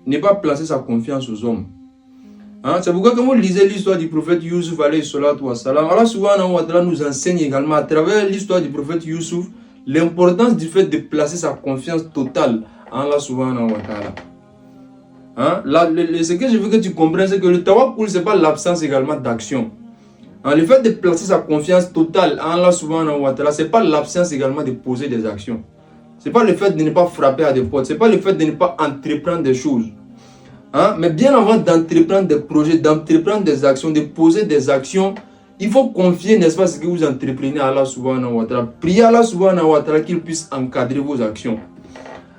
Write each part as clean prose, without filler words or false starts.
n'est pas placer sa confiance aux hommes. Hein? C'est pourquoi quand vous lisez l'histoire du prophète Youssouf, Allah subhanahu wa ta'ala nous enseigne également à travers l'histoire du prophète Youssouf l'importance du fait de placer sa confiance totale en Allah subhanahu wa ta'ala. Hein? Ce que je veux que tu comprennes, c'est que le tawakkul, ce n'est pas l'absence également d'action. Hein? Le fait de placer sa confiance totale en Allah subhanahu wa ta'ala, ce n'est pas l'absence également de poser des actions. Ce n'est pas le fait de ne pas frapper à des portes, ce n'est pas le fait de ne pas entreprendre des choses. Hein? Mais bien avant d'entreprendre des projets, d'entreprendre des actions, de poser des actions, il faut confier, n'est-ce pas, ce que vous entreprenez à Allah subhanahu wa ta'ala. Priez à Allah subhanahu wa ta'ala qu'il puisse encadrer vos actions.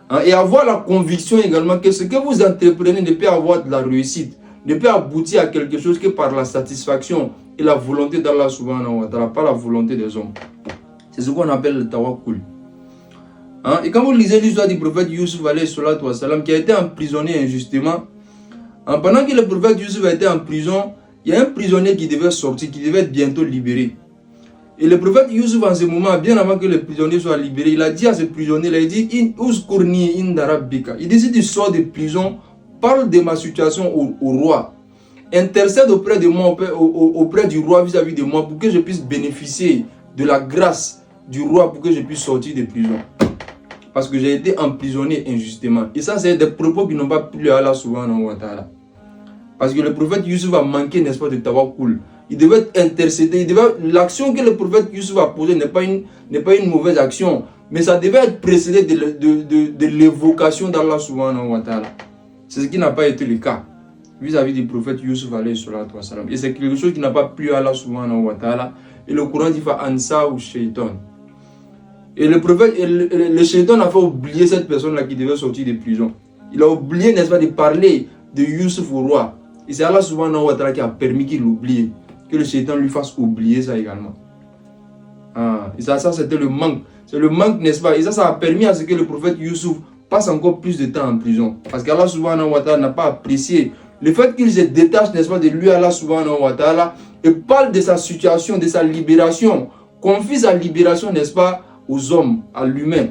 Hein? Et avoir la conviction également que ce que vous entreprenez ne peut avoir de la réussite, ne peut aboutir à quelque chose que par la satisfaction et la volonté d'Allah subhanahu wa ta'ala, pas la volonté des hommes. C'est ce qu'on appelle le tawakkul. Hein? Et quand vous lisez l'histoire du prophète Youssouf qui a été emprisonné injustement, pendant que le prophète Youssouf a été en prison, il y a un prisonnier qui devait sortir, qui devait être bientôt libéré. Et le prophète Youssouf, en ce moment, bien avant que le prisonnier soit libéré, il a dit à ce prisonnier, il dit, il dit, si tu sors de prison, parle de ma situation au roi. Intercède auprès de moi, auprès du roi vis-à-vis de moi, pour que je puisse bénéficier de la grâce du roi, pour que je puisse sortir de prison. Parce que j'ai été emprisonné injustement. Et ça, c'est des propos qui n'ont pas plu à Allah subhanahu wa ta'ala. Parce que le prophète Youssouf a manqué, n'est-ce pas, de tawakkul. Il devait intercéder. L'action que le prophète Youssouf a posée n'est pas une mauvaise action. Mais ça devait être précédé de l'évocation d'Allah subhanahu wa ta'ala. C'est ce qui n'a pas été le cas vis-à-vis du prophète Youssouf alayhi salatu wa salam. Et c'est quelque chose qui n'a pas plu à Allah subhanahu wa ta'ala. Et le Coran dit « Ansa ou shaitan ». Et le prophète, le shaitan a fait oublier cette personne-là qui devait sortir de prison. Il a oublié, n'est-ce pas, de parler de Youssouf au roi. Et c'est Allah subhanahu wa ta'ala qui a permis qu'il l'oublie. Que le shaitan lui fasse oublier ça également. Et ça c'était le manque. C'est le manque, n'est-ce pas? Et ça a permis à ce que le prophète Youssouf passe encore plus de temps en prison. Parce qu'Allah subhanahu wa ta'ala n'a pas apprécié le fait qu'il se détache, n'est-ce pas, de lui, Allah subhanahu wa ta'ala, et parle de sa situation, de sa libération. Confie sa libération, n'est-ce pas, aux hommes, à l'humain.